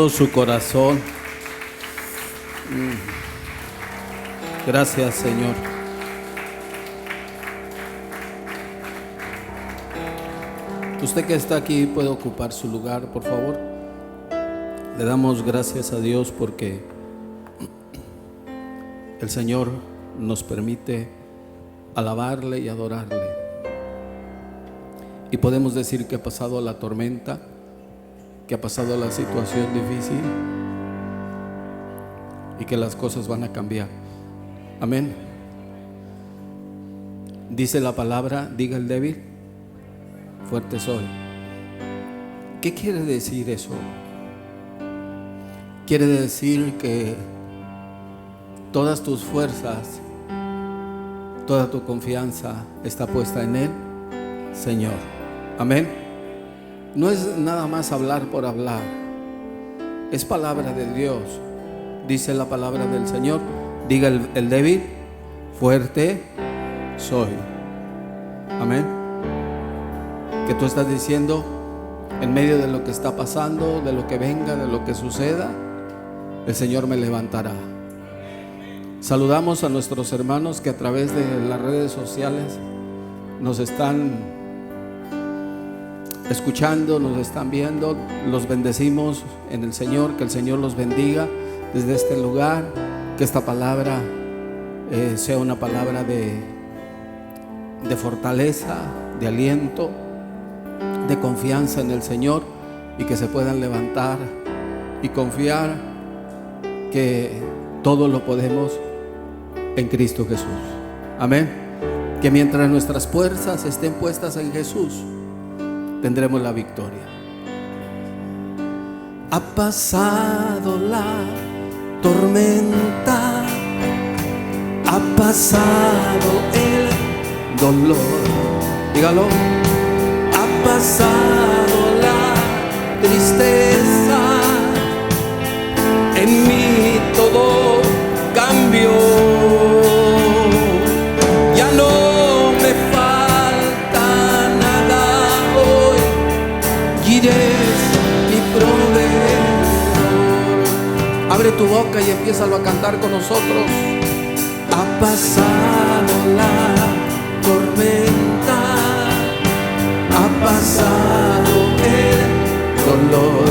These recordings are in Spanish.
todo su corazón. Gracias, Señor. Usted que está aquí puede ocupar su lugar, por favor. Le damos gracias a Dios porque el Señor nos permite alabarle y adorarle. Y podemos decir que ha pasado la tormenta, que ha pasado la situación difícil y que las cosas van a cambiar. Amén. Dice la palabra, diga el débil, fuerte soy. ¿Qué quiere decir eso? Quiere decir que todas tus fuerzas, toda tu confianza está puesta en Él, Señor. Amén. No es nada más hablar por hablar, es palabra de Dios. Dice la palabra del Señor, diga el débil, fuerte soy. Amén. Que tú estás diciendo, en medio de lo que está pasando, de lo que venga, de lo que suceda, el Señor me levantará. Saludamos a nuestros hermanos que a través de las redes sociales nos están escuchando, nos están viendo. Los bendecimos en el Señor, que el Señor los bendiga desde este lugar, que esta palabra sea una palabra de fortaleza, de aliento, de confianza en el Señor, y que se puedan levantar y confiar que todo lo podemos en Cristo Jesús. Amén. Que mientras nuestras fuerzas estén puestas en Jesús, tendremos la victoria. Ha pasado la tormenta, ha pasado el dolor. Dígalo. Ha pasado la tristeza, en mí todo cambió. Ya no me falta nada hoy, Jireh es mi proveedor. Abre tu boca y empiézalo a cantar con nosotros. Ha pasado la tormenta, ha pasado el dolor,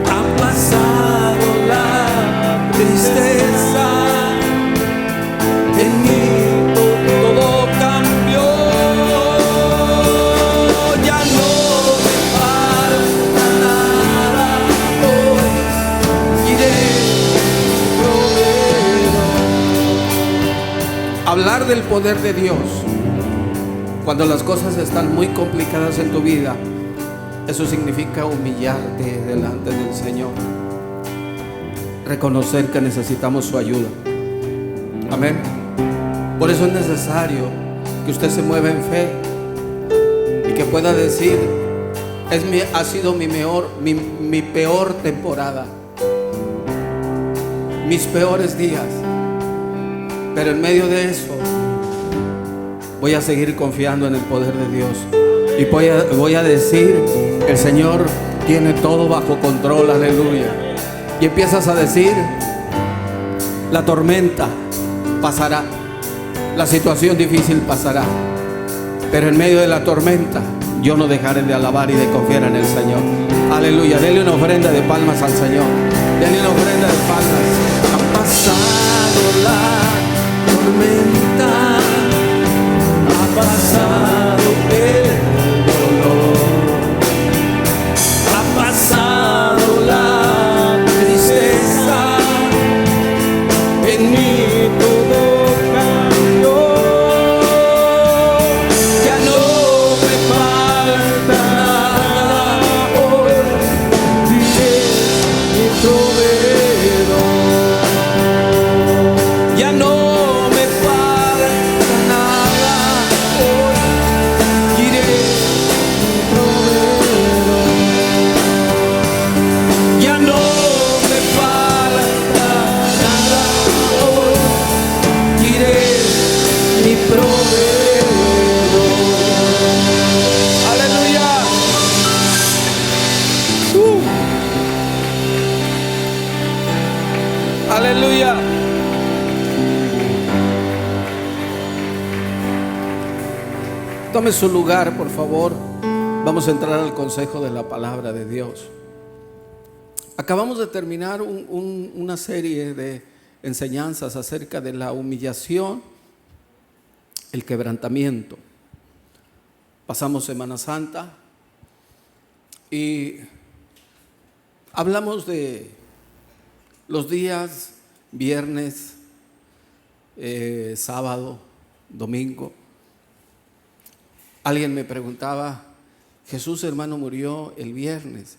ha pasado la tristeza, en mí todo cambió. Ya no me falta nada hoy, iré proveedor. Hablar del poder de Dios cuando las cosas están muy complicadas en tu vida, eso significa humillarte delante del Señor, reconocer que necesitamos su ayuda. Amén. Por eso es necesario que usted se mueva en fe y que pueda decir, ha sido mi peor temporada, mis peores días, pero en medio de eso voy a seguir confiando en el poder de Dios. Y voy a decir, el Señor tiene todo bajo control, aleluya. Y empiezas a decir, la tormenta pasará, la situación difícil pasará, pero en medio de la tormenta yo no dejaré de alabar y de confiar en el Señor. Aleluya. Denle una ofrenda de palmas al Señor. Denle una ofrenda de palmas. Ha pasado la tormenta, ha pasado el dolor, ha pasado la tristeza, en mí todo cambió. Ya no me falta nada hoy, Jireh mi proveedor. Ya no me falta nada hoy, Jireh Aleluya. Tome su lugar, por favor. Vamos a entrar al consejo de la palabra de Dios. Acabamos de terminar una serie de enseñanzas acerca de la humillación, el quebrantamiento. Pasamos Semana Santa y hablamos de los días viernes, sábado, domingo. Alguien me preguntaba, Jesús, hermano, murió el viernes.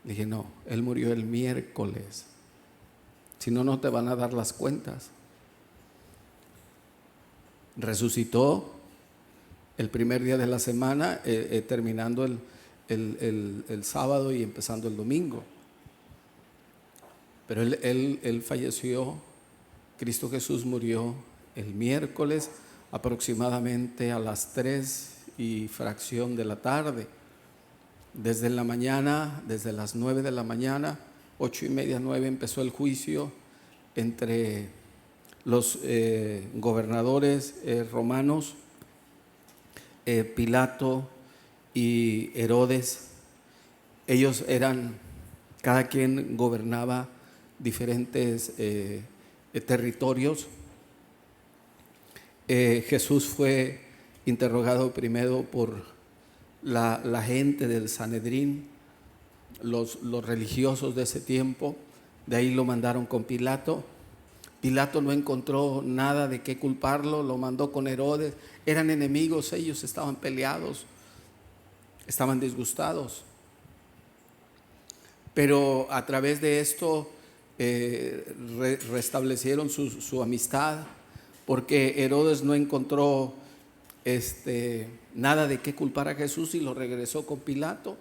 Dije, no, Él murió el miércoles. Si no, no te van a dar las cuentas. Resucitó el primer día de la semana, terminando el sábado y empezando el domingo. Pero él falleció, Cristo Jesús murió el miércoles aproximadamente a las 3 y fracción de la tarde. Desde la mañana, desde las 9 de la mañana, 8:30, 9, empezó el juicio entre los gobernadores romanos, Pilato y Herodes. Ellos eran, cada quien gobernaba diferentes territorios. Jesús fue interrogado primero por la gente del Sanedrín, los religiosos de ese tiempo. De ahí lo mandaron con Pilato. Pilato no encontró nada de qué culparlo, lo mandó con Herodes. Eran enemigos, ellos estaban peleados, estaban disgustados. Pero a través de esto restablecieron su amistad, porque Herodes no encontró nada de qué culpar a Jesús y lo regresó con Pilato.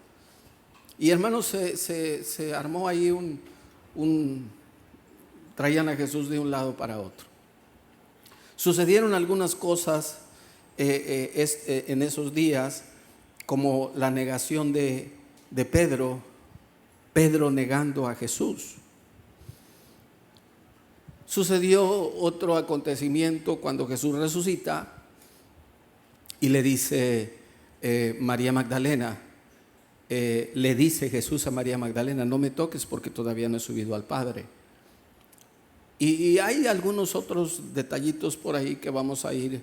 Y hermanos, se armó ahí traían a Jesús de un lado para otro. Sucedieron algunas cosas en esos días, como la negación de Pedro negando a Jesús. Sucedió otro acontecimiento cuando Jesús resucita y le dice María Magdalena, le dice Jesús a María Magdalena, no me toques porque todavía no he subido al Padre. Y hay algunos otros detallitos por ahí que vamos a ir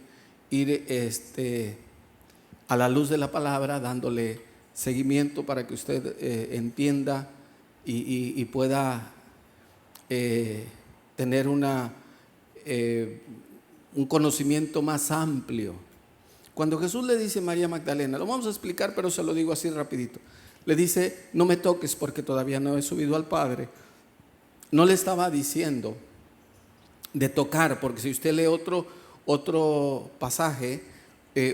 a la luz de la palabra, dándole seguimiento para que usted entienda y pueda tener un conocimiento más amplio. Cuando Jesús le dice a María Magdalena, lo vamos a explicar, pero se lo digo así rapidito. Le dice, no me toques porque todavía no he subido al Padre. No le estaba diciendo de tocar, porque si usted lee otro pasaje,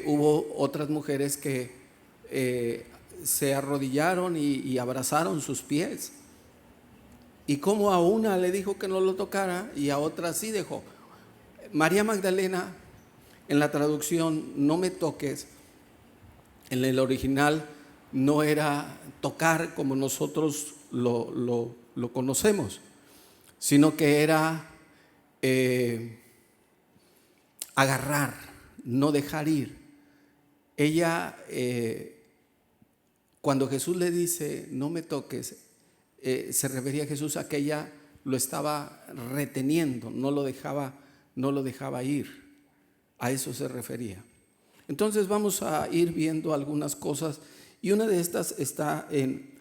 hubo otras mujeres que se arrodillaron y abrazaron sus pies. Y como a una le dijo que no lo tocara y a otra sí dejó. María Magdalena, en la traducción, no me toques, en el original no era tocar como nosotros lo conocemos, sino que era agarrar, no dejar ir. Ella, cuando Jesús le dice, no me toques, se refería a Jesús a que ella lo estaba reteniendo, no lo dejaba ir. A eso se refería. Entonces vamos a ir viendo algunas cosas, y una de estas está en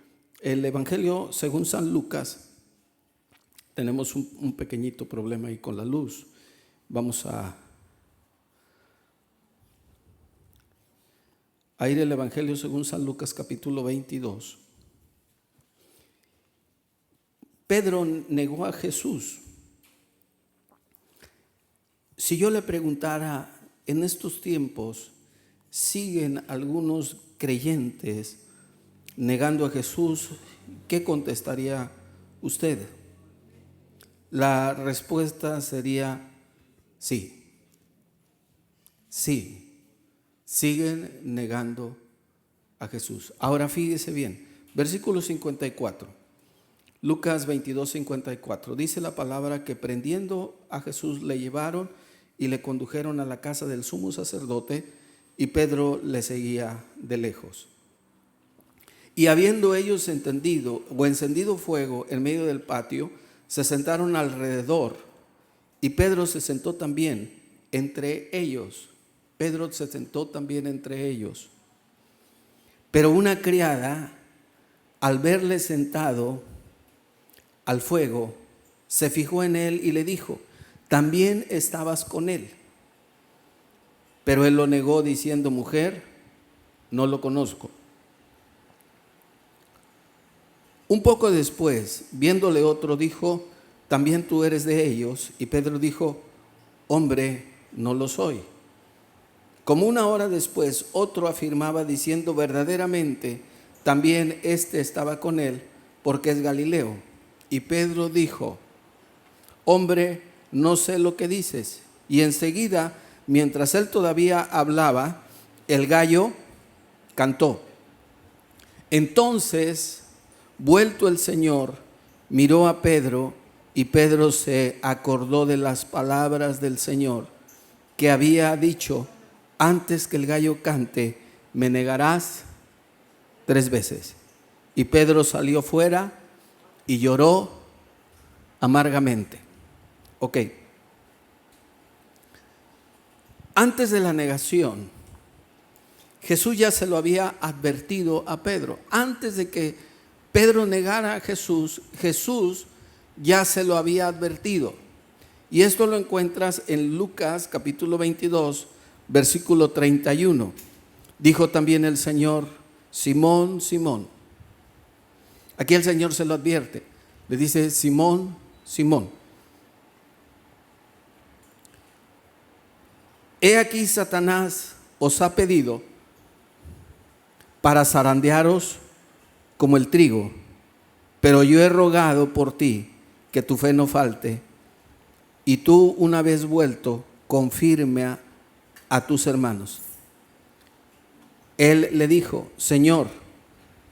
el Evangelio según San Lucas. Tenemos un pequeñito problema ahí con la luz. Vamos a ir al Evangelio según San Lucas, capítulo 22. Pedro negó a Jesús. Si yo le preguntara, en estos tiempos, ¿siguen algunos creyentes negando a Jesús? ¿Qué contestaría usted? La respuesta sería sí. Sí, siguen negando a Jesús. Ahora fíjese bien, versículo 54. Lucas 22:54. Dice la palabra que prendiendo a Jesús le llevaron y le condujeron a la casa del sumo sacerdote, y Pedro le seguía de lejos. Y habiendo ellos encendido fuego en medio del patio, se sentaron alrededor, y Pedro se sentó también entre ellos. Pedro se sentó también entre ellos. Pero una criada, al verle sentado al fuego, se fijó en él y le dijo: ¿también estabas con él? Pero él lo negó diciendo: mujer, no lo conozco. Un poco después, viéndole otro, dijo: ¿también tú eres de ellos? Y Pedro dijo: hombre, no lo soy. Como una hora después, otro afirmaba diciendo: verdaderamente, también este estaba con él, porque es Galileo. Y Pedro dijo: hombre, no sé lo que dices. Y enseguida, mientras él todavía hablaba, el gallo cantó. Entonces, vuelto el Señor, miró a Pedro, y Pedro se acordó de las palabras del Señor que había dicho: antes que el gallo cante, me negarás 3 veces. Y Pedro salió fuera y lloró amargamente. Ok. Antes de la negación, Jesús ya se lo había advertido a Pedro. Antes de que Pedro negara a Jesús, Jesús ya se lo había advertido. Y esto lo encuentras en Lucas capítulo 22, versículo 31. Dijo también el Señor: Simón, Simón. Aquí el Señor se lo advierte. Le dice: Simón, Simón, he aquí Satanás os ha pedido para zarandearos como el trigo, pero yo he rogado por ti que tu fe no falte, y tú, una vez vuelto, confirma a tus hermanos. Él le dijo: Señor,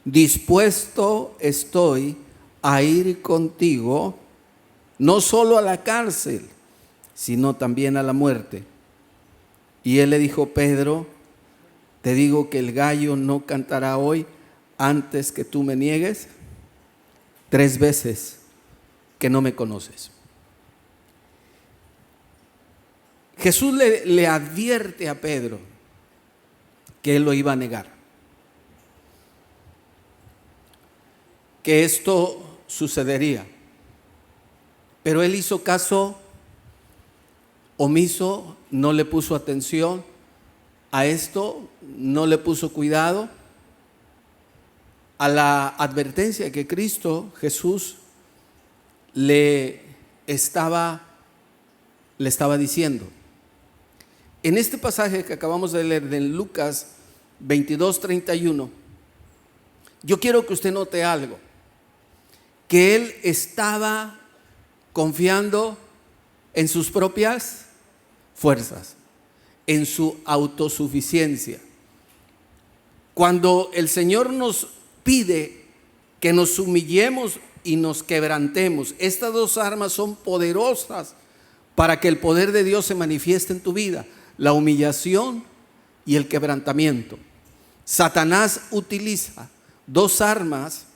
dispuesto estoy a ir contigo, no solo a la cárcel, sino también a la muerte. Y él le dijo: Pedro, te digo que el gallo no cantará hoy antes que tú me niegues 3 veces que no me conoces. Jesús le advierte a Pedro que él lo iba a negar, que esto sucedería. Pero él hizo caso omiso, no le puso atención a esto, no le puso cuidado a la advertencia que Cristo Jesús le estaba diciendo. En este pasaje que acabamos de leer de Lucas 22:31, yo quiero que usted note algo, que él estaba confiando en sus propias fuerzas, en su autosuficiencia. Cuando el Señor nos pide que nos humillemos y nos quebrantemos, estas 2 armas son poderosas para que el poder de Dios se manifieste en tu vida: la humillación y el quebrantamiento. Satanás utiliza 2 armas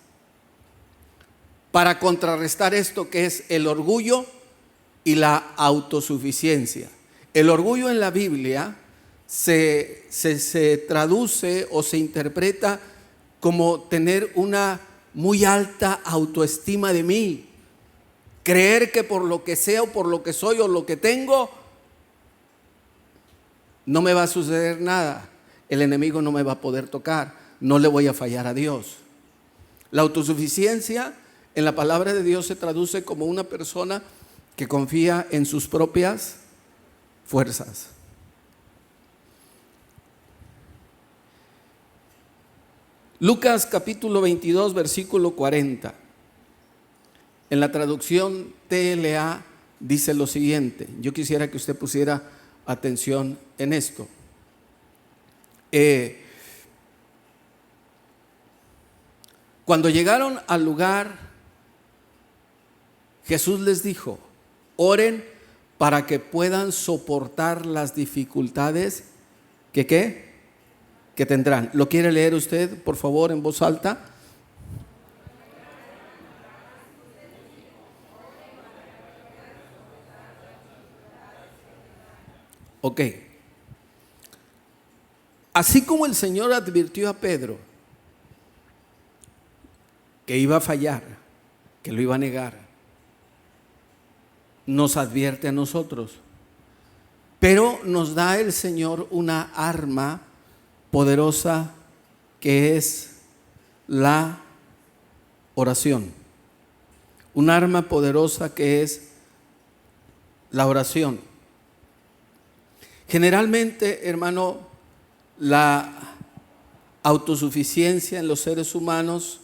para contrarrestar esto, que es el orgullo y la autosuficiencia. El orgullo en la Biblia se traduce o se interpreta como tener una muy alta autoestima de mí, creer que por lo que sea o por lo que soy o lo que tengo, no me va a suceder nada, el enemigo no me va a poder tocar, no le voy a fallar a Dios. La autosuficiencia en la palabra de Dios se traduce como una persona que confía en sus propias fuerzas. Lucas capítulo 22, versículo 40. En la traducción TLA dice lo siguiente. Yo quisiera que usted pusiera atención en esto. Cuando llegaron al lugar Jesús les dijo: oren para que puedan soportar las dificultades que tendrán. ¿Lo quiere leer usted, por favor, en voz alta? Ok. Así como el Señor advirtió a Pedro que iba a fallar, que lo iba a negar, nos advierte a nosotros. Pero nos da el Señor una arma poderosa que es la oración. Un arma poderosa que es la oración. Generalmente, hermano, la autosuficiencia en los seres humanos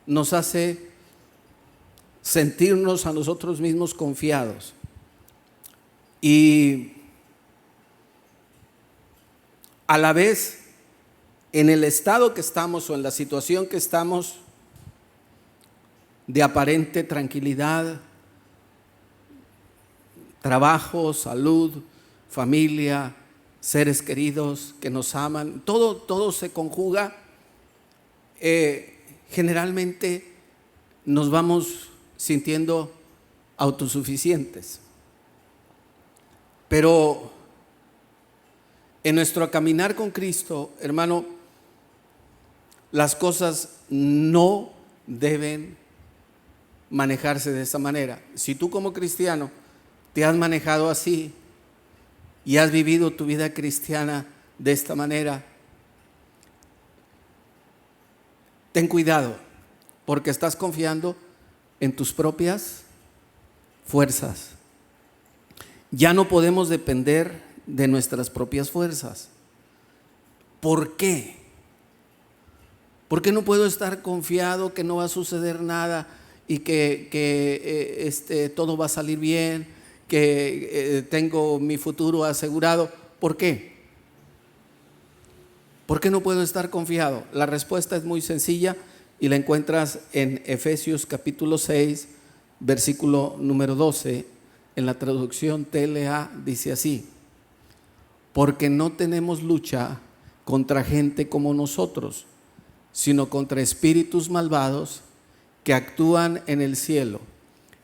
nos hace sentirnos a nosotros mismos confiados. Y a la vez, en el estado que estamos o en la situación que estamos de aparente tranquilidad, trabajo, salud, familia, seres queridos que nos aman, todo se conjuga. Generalmente nos vamos sintiendo autosuficientes. Pero en nuestro caminar con Cristo, hermano, las cosas no deben manejarse de esa manera. Si tú como cristiano te has manejado así y has vivido tu vida cristiana de esta manera, ten cuidado, porque estás confiando en tus propias fuerzas. Ya no podemos depender de nuestras propias fuerzas. ¿Por qué? ¿Por qué no puedo estar confiado que no va a suceder nada y que todo va a salir bien, que tengo mi futuro asegurado? ¿Por qué? ¿Por qué no puedo estar confiado? La respuesta es muy sencilla y la encuentras en Efesios capítulo 6, versículo número 12. En la traducción TLA dice así: porque no tenemos lucha contra gente como nosotros, sino contra espíritus malvados que actúan en el cielo.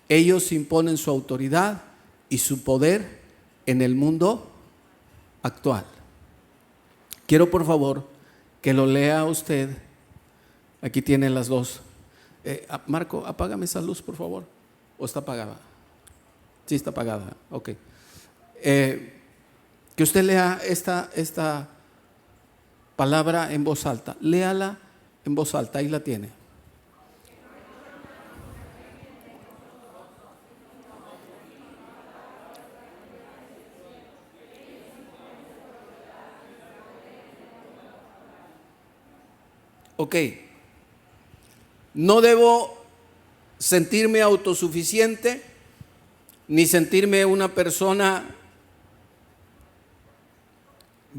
Ellos imponen su autoridad y su poder en el mundo actual. Quiero por favor que lo lea usted. Aquí tiene las dos. Marco, apágame esa luz por favor. ¿O está apagada? Sí, está apagada. Ok. Que usted lea esta palabra en voz alta. Léala en voz alta, ahí la tiene. Ok. No debo sentirme autosuficiente ni sentirme una persona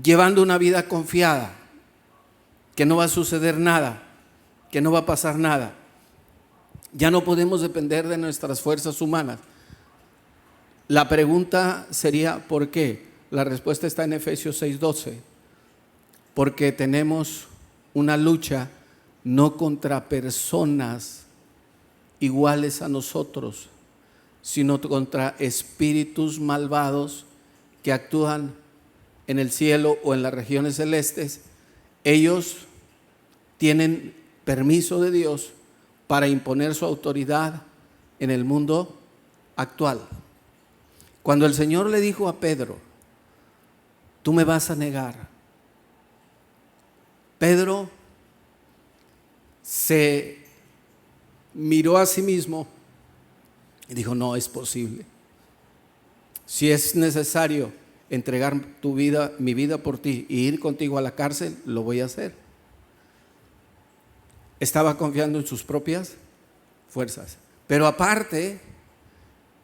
llevando una vida confiada, que no va a suceder nada, que no va a pasar nada. Ya no podemos depender de nuestras fuerzas humanas. La pregunta sería ¿por qué? La respuesta está en Efesios 6:12. Porque tenemos una lucha no contra personas iguales a nosotros, sino contra espíritus malvados que actúan en el cielo o en las regiones celestes. Ellos tienen permiso de Dios para imponer su autoridad en el mundo actual. Cuando el Señor le dijo a Pedro: tú me vas a negar, Pedro se miró a sí mismo y dijo: no es posible. Si es necesario entregar tu vida, mi vida por ti y ir contigo a la cárcel, lo voy a hacer. Estaba confiando en sus propias fuerzas, pero aparte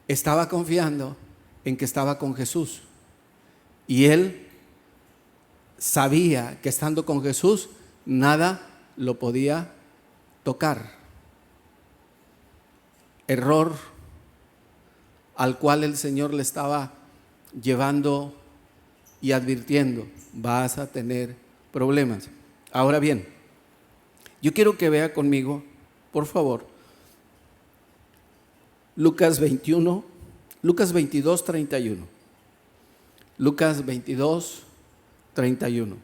estaba confiando en que estaba con Jesús, y él sabía que estando con Jesús nada lo podía tocar. error al cual el Señor le estaba llevando y advirtiendo: vas a tener problemas. Ahora bien, yo quiero que vea conmigo, por favor, Lucas 22, 31. Lucas 22, 31.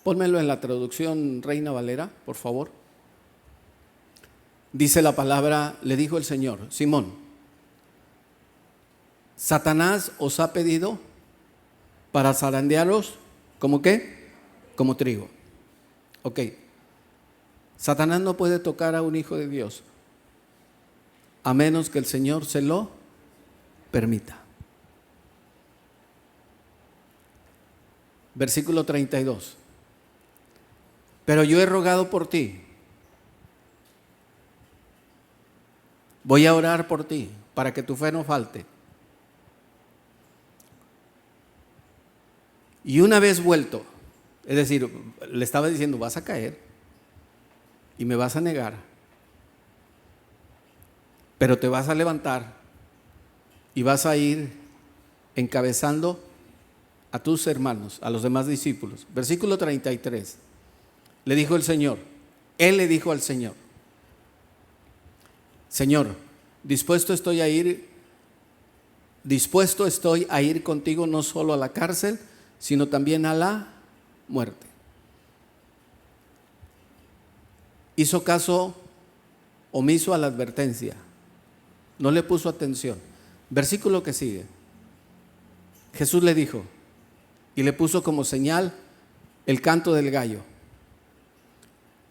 Pónmelo en la traducción Reina Valera, por favor. Dice la palabra: le dijo el Señor: Simón, Satanás os ha pedido para zarandearos, ¿como qué? Como trigo. Ok. Satanás no puede tocar a un hijo de Dios a menos que el Señor se lo permita. Versículo 32. Pero yo he rogado por ti. Voy a orar por ti para que tu fe no falte. Y una vez vuelto, es decir, le estaba diciendo: vas a caer y me vas a negar, pero te vas a levantar y vas a ir encabezando a tus hermanos, a los demás discípulos. Versículo 33. Le dijo el Señor, él le dijo al Señor: Señor, dispuesto estoy a ir contigo no solo a la cárcel, sino también a la muerte. Hizo caso omiso a la advertencia, no le puso atención. Versículo que sigue. Jesús le dijo, y le puso como señal el canto del gallo.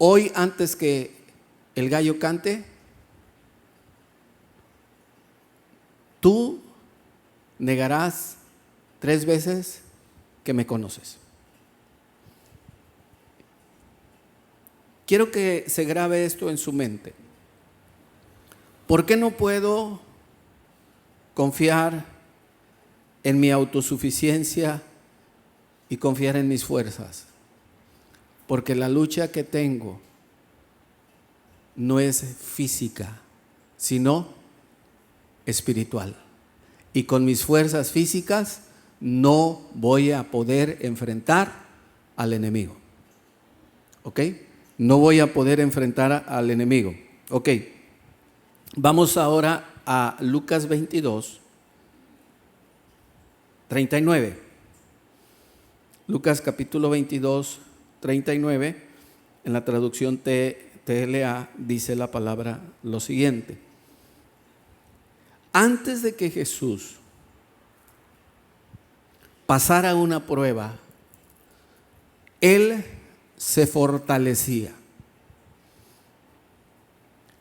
Hoy, antes que el gallo cante, tú negarás 3 veces que me conoces. Quiero que se grabe esto en su mente. ¿Por qué no puedo confiar en mi autosuficiencia y confiar en mis fuerzas? Porque la lucha que tengo no es física, sino espiritual. Y con mis fuerzas físicas no voy a poder enfrentar al enemigo. ¿Ok? No voy a poder enfrentar al enemigo. Ok. Vamos ahora a Lucas 22, 39. Lucas capítulo 22, 39. En la traducción TLA dice la palabra lo siguiente: antes de que Jesús pasara una prueba, él se fortalecía.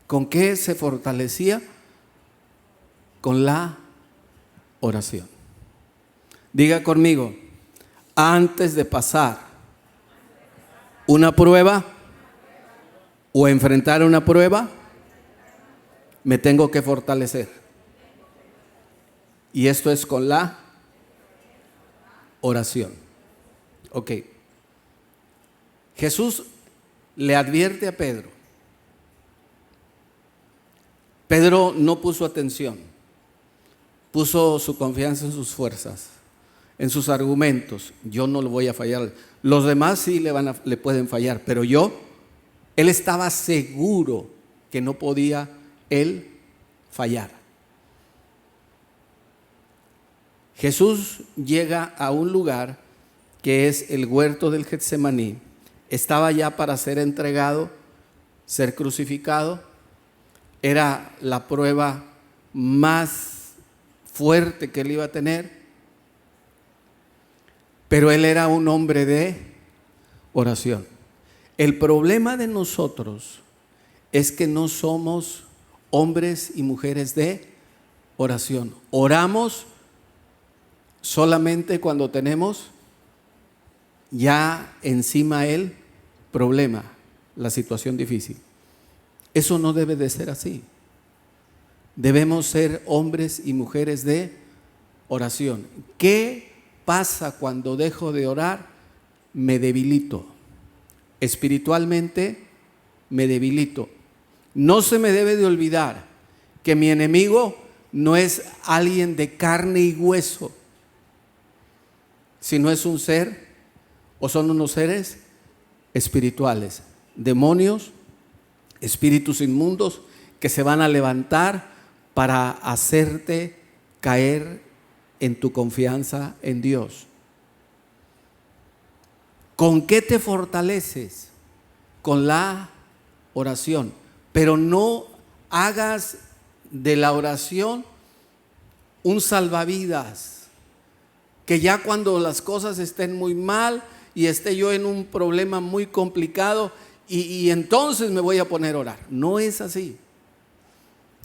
¿Con qué se fortalecía? Con la oración. Diga conmigo: antes de pasar una prueba o enfrentar una prueba, me tengo que fortalecer. Y esto es con la oración. Ok. Jesús le advierte a Pedro. Pedro no puso atención, puso su confianza en sus fuerzas, en sus argumentos. Yo no le voy a fallar. Los demás sí le pueden fallar, pero él estaba seguro que no podía él fallar. Jesús llega a un lugar que es el huerto del Getsemaní. Estaba ya para ser entregado, ser crucificado. Era la prueba más fuerte que él iba a tener. Pero él era un hombre de oración. El problema de nosotros es que no somos hombres y mujeres de oración. Oramos solamente cuando tenemos ya encima el problema, la situación difícil. Eso no debe de ser así. Debemos ser hombres y mujeres de oración. ¿Qué pasa cuando dejo de orar? Me debilito espiritualmente, me debilito. No se me debe de olvidar que mi enemigo no es alguien de carne y hueso, sino es un ser, o son unos seres espirituales, demonios, espíritus inmundos que se van a levantar para hacerte caer en tu confianza en Dios. ¿Con qué te fortaleces? Con la oración. Pero no hagas de la oración un salvavidas, que ya cuando las cosas estén muy mal y esté yo en un problema muy complicado y entonces me voy a poner a orar. No es así.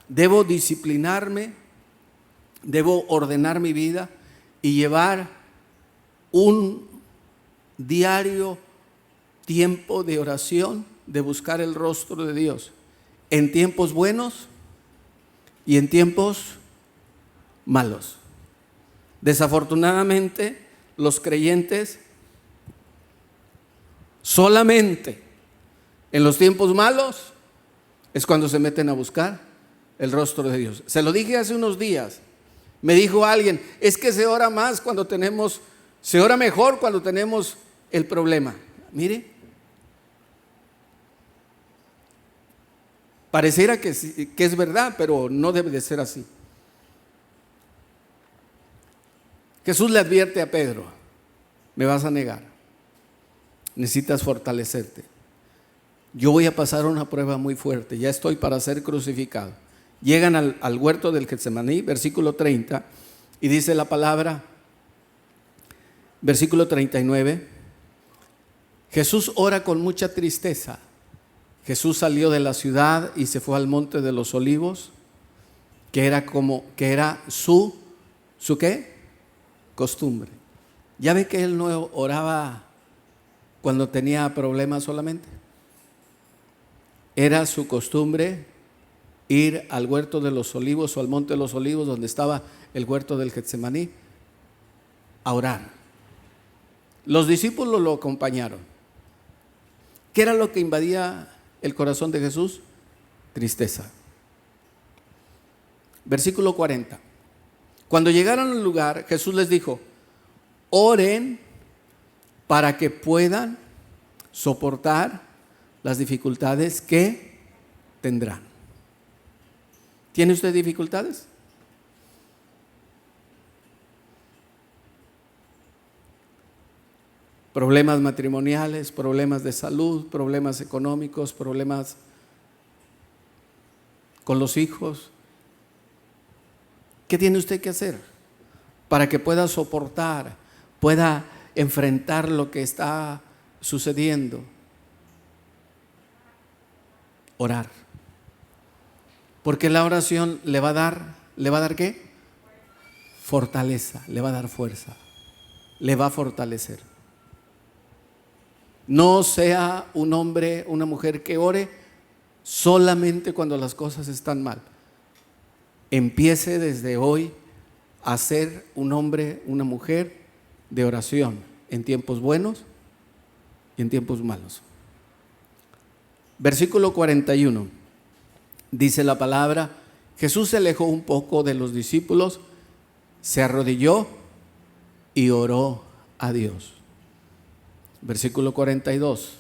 Debo disciplinarme, debo ordenar mi vida y llevar un diario tiempo de oración, de buscar el rostro de Dios en tiempos buenos y en tiempos malos. Desafortunadamente, los creyentes solamente en los tiempos malos es cuando se meten a buscar el rostro de Dios. Se lo dije hace unos días. Me dijo alguien, es que se ora más cuando tenemos, se ora mejor cuando tenemos el problema. Mire, pareciera que es verdad, pero no debe de ser así. Jesús le advierte a Pedro, me vas a negar, necesitas fortalecerte. Yo voy a pasar una prueba muy fuerte, ya estoy para ser crucificado. Llegan al huerto del Getsemaní, versículo 30, y dice la palabra, versículo 39, Jesús ora con mucha tristeza. Jesús salió de la ciudad y se fue al monte de los olivos, que era su ¿qué? Costumbre. ¿Ya ve que él no oraba cuando tenía problemas solamente? Era su costumbre ir al huerto de los olivos o al monte de los olivos, donde estaba el huerto del Getsemaní, a orar. Los discípulos lo acompañaron. ¿Qué era lo que invadía el corazón de Jesús? Tristeza. Versículo 40. Cuando llegaron al lugar, Jesús les dijo, oren para que puedan soportar las dificultades que tendrán. ¿Tiene usted dificultades? Problemas matrimoniales, problemas de salud, problemas económicos, problemas con los hijos. ¿Qué tiene usted que hacer para que pueda soportar, pueda enfrentar lo que está sucediendo? Orar. Porque la oración le va a dar ¿qué? Fortaleza, le va a dar fuerza, le va a fortalecer. No sea un hombre, una mujer que ore solamente cuando las cosas están mal. Empiece desde hoy a ser un hombre, una mujer de oración en tiempos buenos y en tiempos malos. Versículo 41, dice la palabra, Jesús se alejó un poco de los discípulos, se arrodilló y oró a Dios. Versículo 42,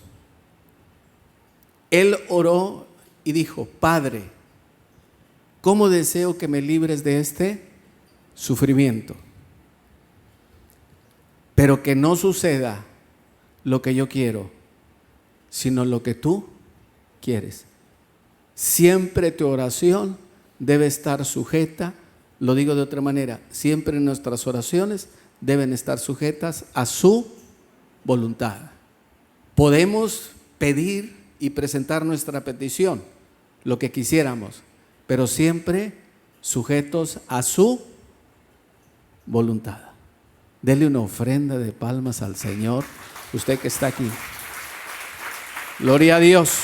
Él oró y dijo, Padre, ¿cómo deseo que me libres de este sufrimiento? Pero que no suceda lo que yo quiero, sino lo que tú quieres. Siempre tu oración debe estar sujeta, lo digo de otra manera, siempre nuestras oraciones deben estar sujetas a su voluntad. Podemos pedir y presentar nuestra petición, lo que quisiéramos, pero siempre sujetos a su voluntad. Dele una ofrenda de palmas al Señor, usted que está aquí. Gloria a Dios.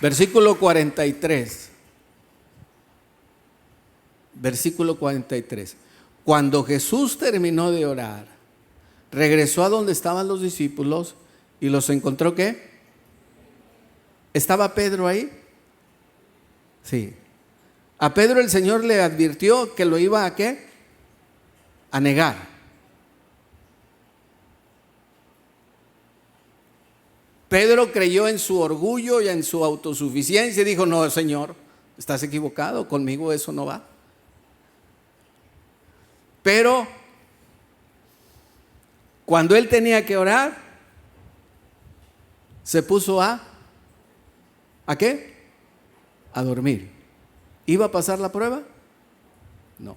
Versículo 43. Versículo 43. Cuando Jesús terminó de orar, regresó a donde estaban los discípulos ¿Y los encontró qué? ¿Estaba Pedro ahí? Sí. A Pedro el Señor le advirtió que lo iba a ¿qué? A negar. Pedro creyó en su orgullo y en su autosuficiencia y dijo: no, Señor, estás equivocado, conmigo eso no va. Pero cuando él tenía que orar, se puso ¿a qué? A dormir. ¿Iba a pasar la prueba? No.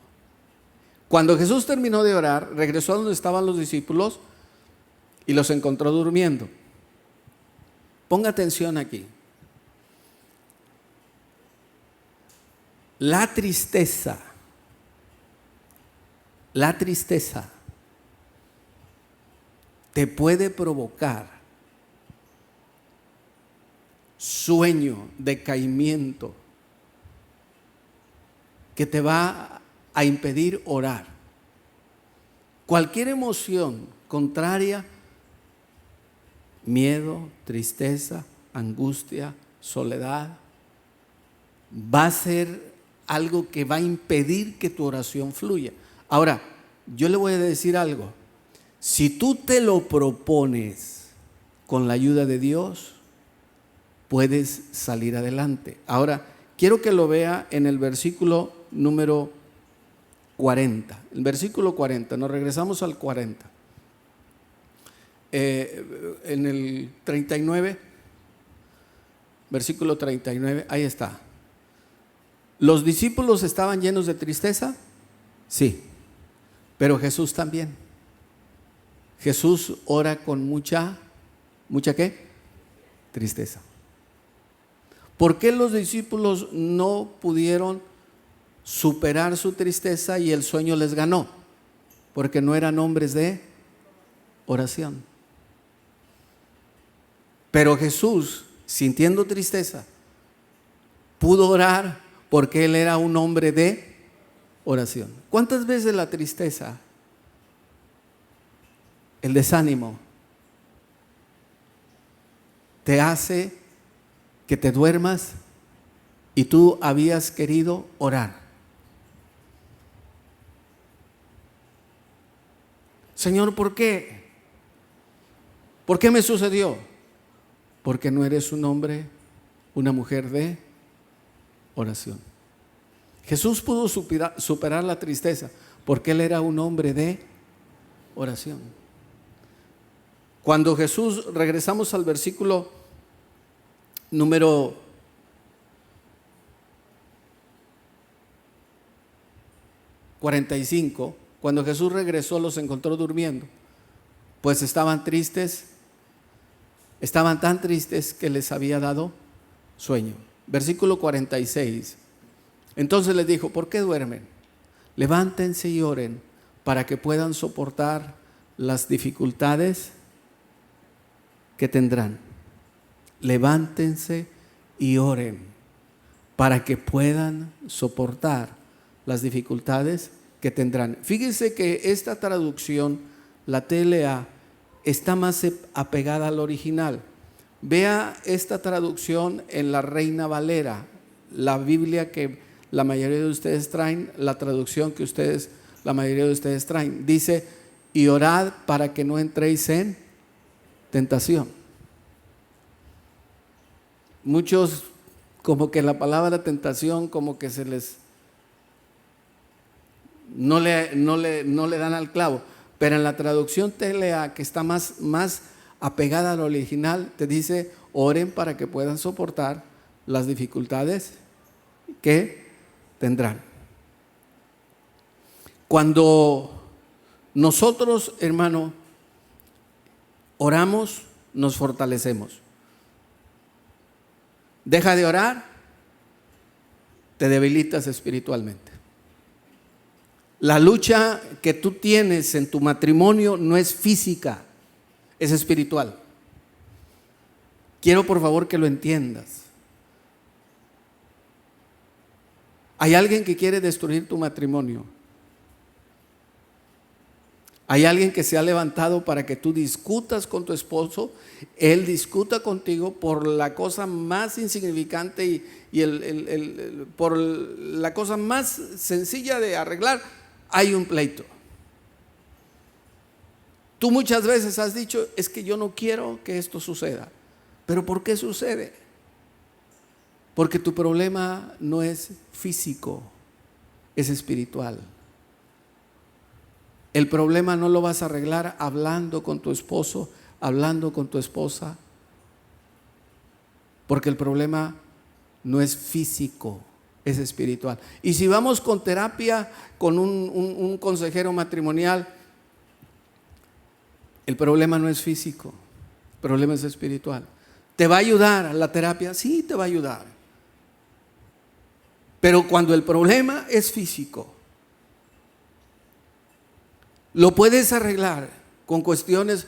Cuando Jesús terminó de orar, regresó a donde estaban los discípulos y los encontró durmiendo. Ponga atención aquí. La tristeza te puede provocar sueño, decaimiento, que te va a impedir orar. Cualquier emoción contraria, miedo, tristeza, angustia, soledad, va a ser algo que va a impedir que tu oración fluya. Ahora, yo le voy a decir algo. Si tú te lo propones con la ayuda de Dios, puedes salir adelante. Ahora, quiero que lo vea en el versículo número 40. El versículo 40, nos regresamos al 40. En el 39, versículo 39, ahí está. ¿Los discípulos estaban llenos de tristeza? Sí, pero Jesús también. Jesús ora con mucha ¿qué? Tristeza. ¿Por qué los discípulos no pudieron superar su tristeza y el sueño les ganó? Porque no eran hombres de oración. Pero Jesús, sintiendo tristeza, pudo orar porque Él era un hombre de oración. ¿Cuántas veces la tristeza, el desánimo, te hace que te duermas y tú habías querido orar? Señor, ¿por qué? ¿Por qué me sucedió? Porque no eres un hombre, una mujer de oración. Jesús pudo superar la tristeza porque Él era un hombre de oración. Cuando Jesús, regresamos al versículo número 45, cuando Jesús regresó los encontró durmiendo, pues estaban tristes, estaban tan tristes que les había dado sueño. Versículo 46. Entonces les dijo: ¿por qué duermen? Levántense y oren para que puedan soportar las dificultades que tendrán. Levántense y oren para que puedan soportar las dificultades que tendrán. Fíjense que esta traducción, la TLA, está más apegada al original. Vea esta traducción en la Reina Valera, la Biblia que la mayoría de ustedes traen, la traducción que la mayoría de ustedes traen. Dice: y orad para que no entréis en tentación. Muchos, como que la palabra tentación, como que se les no le dan al clavo. Pero en la traducción TLA, que está más apegada al original, te dice: oren para que puedan soportar las dificultades que tendrán. Cuando nosotros, hermano, oramos, nos fortalecemos. Deja de orar, te debilitas espiritualmente. La lucha que tú tienes en tu matrimonio no es física, es espiritual. Quiero por favor que lo entiendas. Hay alguien que quiere destruir tu matrimonio. Hay alguien que se ha levantado para que tú discutas con tu esposo, él discuta contigo por la cosa más insignificante y por la cosa más sencilla de arreglar, hay un pleito. Tú muchas veces has dicho, es que yo no quiero que esto suceda. ¿Pero por qué sucede? Porque tu problema no es físico, es espiritual. El problema no lo vas a arreglar hablando con tu esposo, hablando con tu esposa, porque el problema no es físico, es espiritual. Y si vamos con terapia, con un consejero matrimonial, el problema no es físico, el problema es espiritual. ¿Te va a ayudar la terapia? Sí, te va a ayudar. Pero cuando el problema es físico, lo puedes arreglar con cuestiones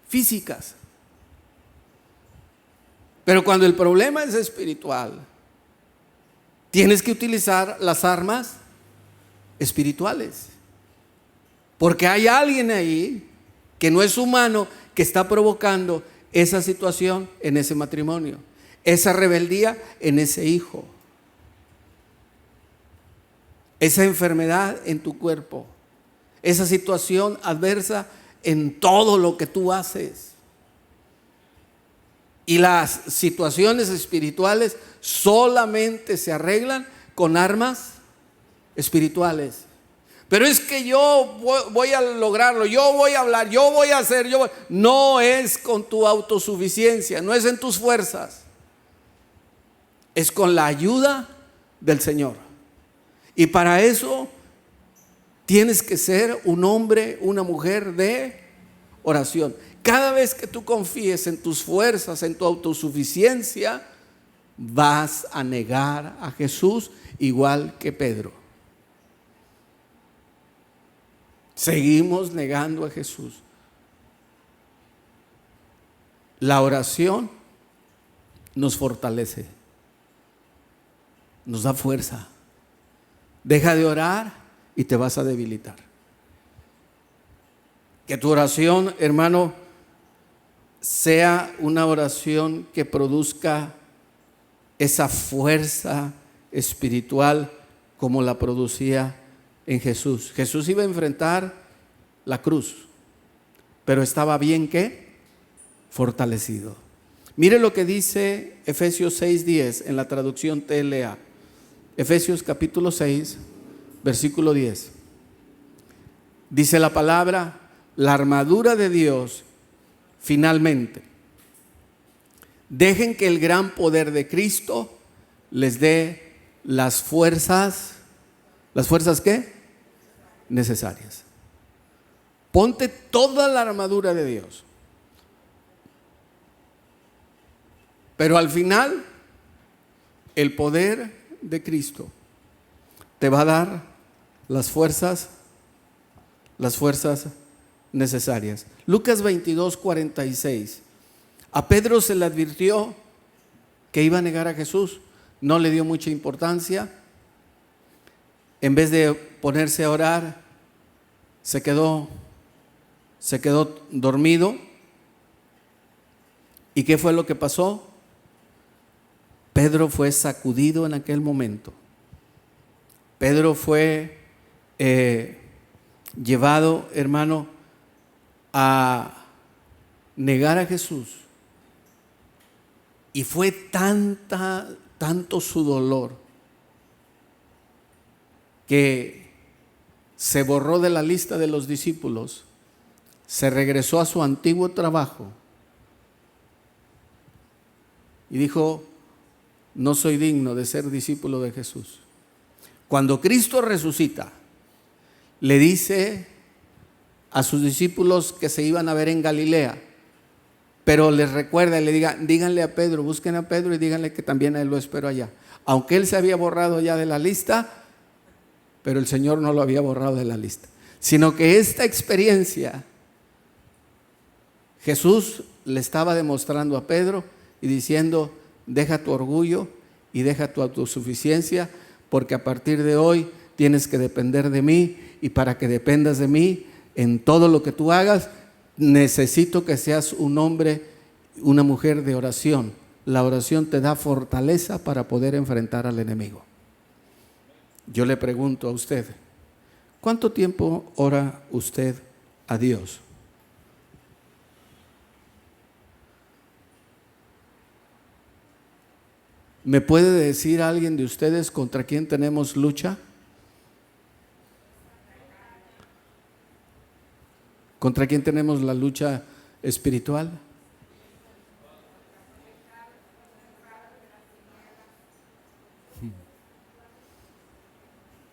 físicas. Pero cuando el problema es espiritual, tienes que utilizar las armas espirituales. Porque hay alguien ahí que no es humano que está provocando esa situación en ese matrimonio, esa rebeldía en ese hijo, esa enfermedad en tu cuerpo, esa situación adversa en todo lo que tú haces. Y las situaciones espirituales solamente se arreglan con armas espirituales. Pero es que yo voy a lograrlo, yo voy a hablar, yo voy a hacer, No es con tu autosuficiencia, no es en tus fuerzas. Es con la ayuda del Señor. Y para eso tienes que ser un hombre, una mujer de oración. Cada vez que tú confíes en tus fuerzas, en tu autosuficiencia, vas a negar a Jesús igual que Pedro. Seguimos negando a Jesús. La oración nos fortalece, nos da fuerza. Deja de orar y te vas a debilitar. Que tu oración, hermano, sea una oración que produzca esa fuerza espiritual como la producía en Jesús. Jesús iba a enfrentar la cruz, pero estaba bien ¿qué? Fortalecido. Mire lo que dice Efesios 6:10 en la traducción TLA. Efesios capítulo 6, versículo 10. Dice la palabra: la armadura de Dios, finalmente. Dejen que el gran poder de Cristo les dé las fuerzas. ¿Las fuerzas qué? Necesarias. Ponte toda la armadura de Dios. Pero al final, el poder de Cristo te va a dar las fuerzas necesarias. Lucas 22:46. A Pedro se le advirtió que iba a negar a Jesús. No le dio mucha importancia. En vez de ponerse a orar, se quedó dormido. ¿Y qué fue lo que pasó? Pedro fue sacudido en aquel momento. Pedro fue llevado, hermano, a negar a Jesús. Y fue tanto su dolor que se borró de la lista de los discípulos, se regresó a su antiguo trabajo y dijo: no soy digno de ser discípulo de Jesús. Cuando Cristo resucita, le dice a sus discípulos que se iban a ver en Galilea, pero les recuerda y le díganle a Pedro, busquen a Pedro y díganle que también a él lo espero allá. Aunque él se había borrado ya de la lista, pero el Señor no lo había borrado de la lista, sino que esta experiencia Jesús le estaba demostrando a Pedro y diciendo: deja tu orgullo y deja tu autosuficiencia, porque a partir de hoy tienes que depender de mí, y para que dependas de mí en todo lo que tú hagas, necesito que seas un hombre, una mujer de oración. La oración te da fortaleza para poder enfrentar al enemigo. Yo le pregunto a usted, ¿cuánto tiempo ora usted a Dios? ¿Me puede decir alguien de ustedes contra quién tenemos lucha? ¿Contra quién tenemos la lucha espiritual?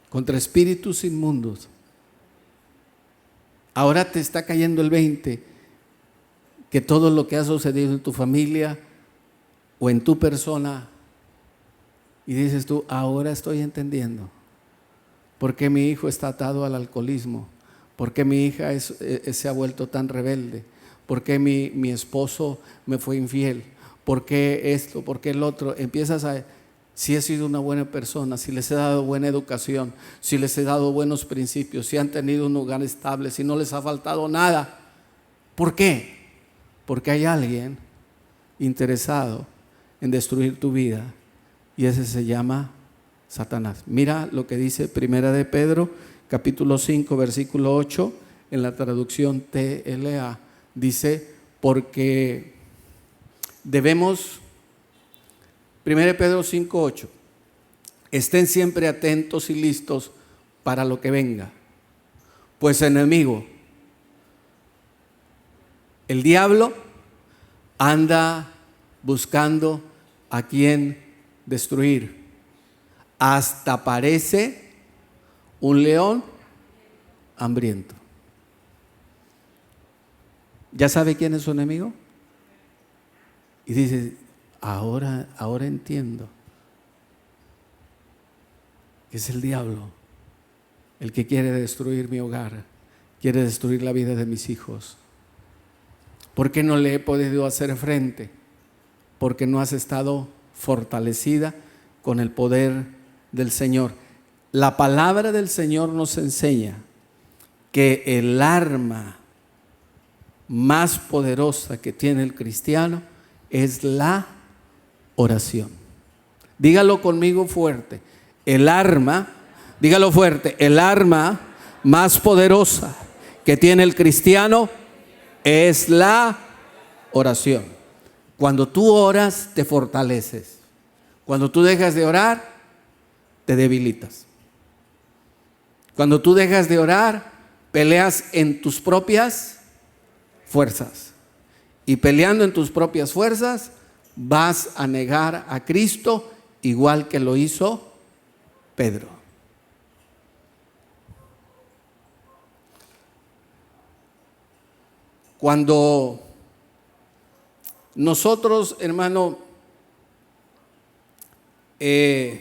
Contra espíritus inmundos. Ahora te está cayendo el 20 que todo lo que ha sucedido en tu familia o en tu persona, y dices tú, ahora estoy entendiendo por qué mi hijo está atado al alcoholismo, por qué mi hija se ha vuelto tan rebelde, por qué mi esposo me fue infiel, por qué esto, por qué el otro. Empiezas a, si he sido una buena persona, si les he dado buena educación, si les he dado buenos principios, si han tenido un hogar estable, si no les ha faltado nada. ¿Por qué? Porque hay alguien interesado en destruir tu vida, y ese se llama Satanás. Mira lo que dice Primera de Pedro, capítulo 5, versículo 8, en la traducción TLA. Dice, porque debemos, 1 Pedro 5, 8, estén siempre atentos y listos para lo que venga, pues enemigo, el diablo, anda buscando a quien destruir, hasta parece un león hambriento. ¿Ya sabe quién es su enemigo? Y dice, ahora entiendo que es el diablo el que quiere destruir mi hogar, quiere destruir la vida de mis hijos. ¿Por qué no le he podido hacer frente? Porque no has estado fortalecida con el poder del Señor. La palabra del Señor nos enseña que el arma más poderosa que tiene el cristiano es la oración. Dígalo conmigo fuerte. El arma, dígalo fuerte, el arma más poderosa que tiene el cristiano es la oración. Cuando tú oras, te fortaleces. Cuando tú dejas de orar, te debilitas. Cuando tú dejas de orar, peleas en tus propias fuerzas. Y peleando en tus propias fuerzas, vas a negar a Cristo igual que lo hizo Pedro. Cuando nosotros, hermano, se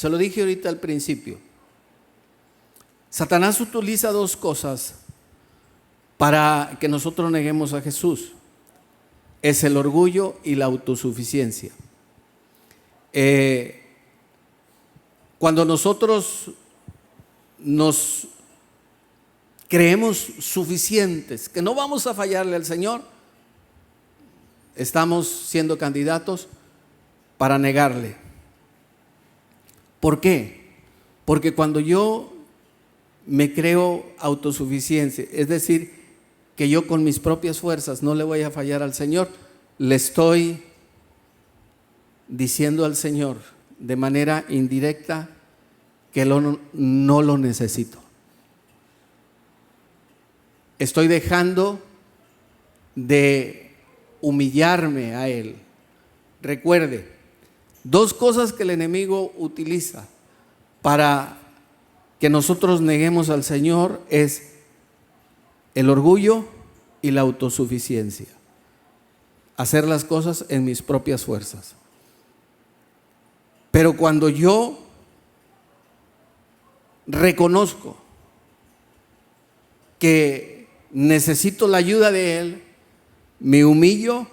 lo dije ahorita al principio, Satanás utiliza dos cosas para que nosotros neguemos a Jesús. Es el orgullo y la autosuficiencia. Cuando nosotros nos creemos suficientes, que no vamos a fallarle al Señor, estamos siendo candidatos para negarle. ¿Por qué? Porque cuando yo me creo autosuficiencia, es decir, que yo con mis propias fuerzas no le voy a fallar al Señor, le estoy diciendo al Señor de manera indirecta que no lo necesito. Estoy dejando de humillarme a Él. Recuerde, dos cosas que el enemigo utiliza para que nosotros neguemos al Señor es el orgullo y la autosuficiencia. Hacer las cosas en mis propias fuerzas. Pero cuando yo reconozco que necesito la ayuda de Él, me humillo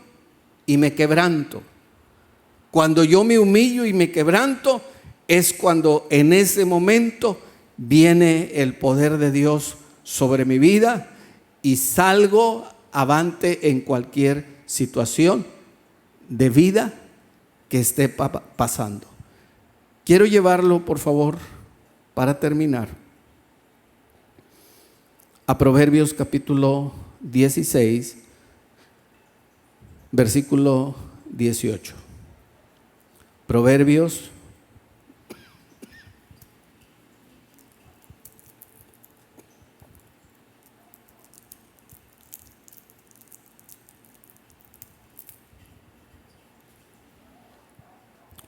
y me quebranto. Cuando yo me humillo y me quebranto, es cuando en ese momento viene el poder de Dios sobre mi vida y salgo avante en cualquier situación de vida que esté pasando. Quiero llevarlo, por favor, para terminar, a Proverbios capítulo 16, versículo 18. Proverbios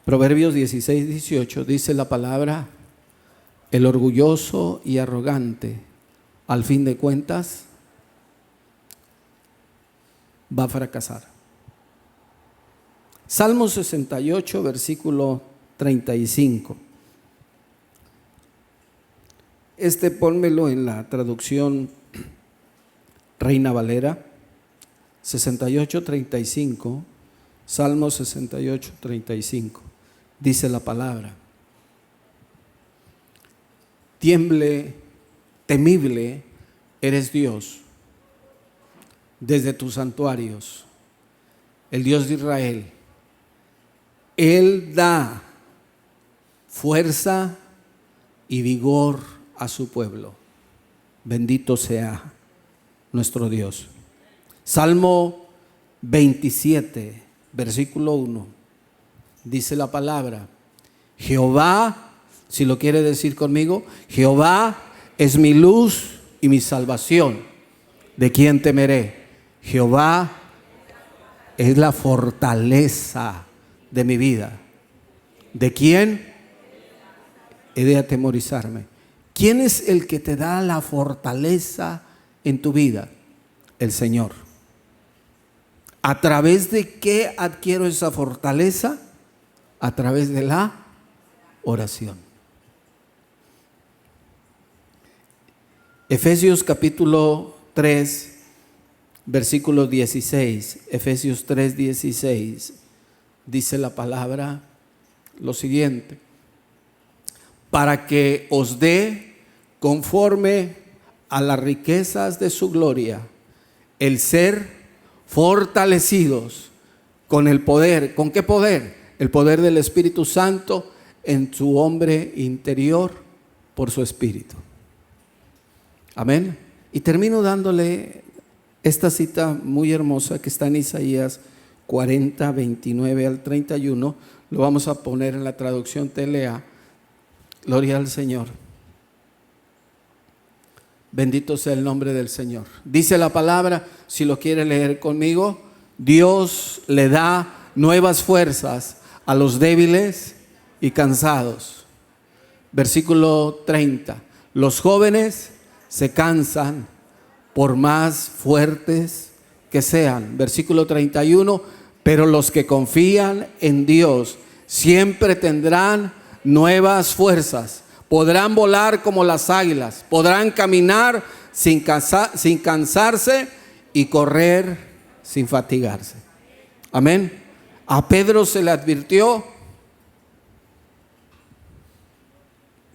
Proverbios 16, 18 dice la palabra: el orgulloso y arrogante, al fin de cuentas, va a fracasar. Salmo 68, versículo 35. Pónmelo en la traducción Reina Valera. 68, 35. Salmo 68, 35. Dice la palabra: tiemble, temible eres Dios desde tus santuarios, el Dios de Israel. Él da fuerza y vigor a su pueblo. Bendito sea nuestro Dios. Salmo 27, versículo 1. Dice la palabra: Jehová, si lo quiere decir conmigo, Jehová es mi luz y mi salvación. ¿De quién temeré? Jehová es la fortaleza de mi vida. ¿De quién he de atemorizarme? ¿Quién es el que te da la fortaleza en tu vida? El Señor. ¿A través de qué adquiero esa fortaleza? A través de la oración. Efesios capítulo 3, versículo 16. Efesios 3, 16. Dice la palabra lo siguiente: para que os dé conforme a las riquezas de su gloria el ser fortalecidos con el poder. ¿Con qué poder? El poder del Espíritu Santo en su hombre interior por su Espíritu. Amén. Y termino dándole esta cita muy hermosa que está en Isaías 40, 29 al 31. Lo vamos a poner en la traducción TLA. Gloria al Señor. Bendito sea el nombre del Señor. Dice la palabra, si lo quiere leer conmigo: Dios le da nuevas fuerzas a los débiles y cansados. Versículo 30. Los jóvenes se cansan por más fuertes que sean. Versículo 31. Pero los que confían en Dios siempre tendrán nuevas fuerzas. Podrán volar como las águilas, podrán caminar sin cansarse y correr sin fatigarse. Amén. A Pedro se le advirtió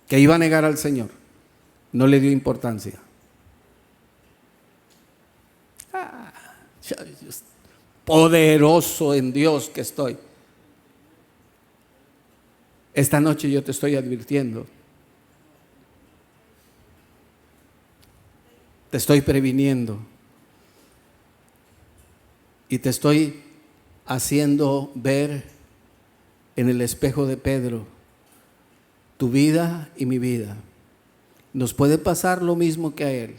que iba a negar al Señor. No le dio importancia. Poderoso en Dios que estoy. Esta noche yo te estoy advirtiendo. Te estoy previniendo. Y te estoy haciendo ver en el espejo de Pedro tu vida y mi vida. Nos puede pasar lo mismo que a él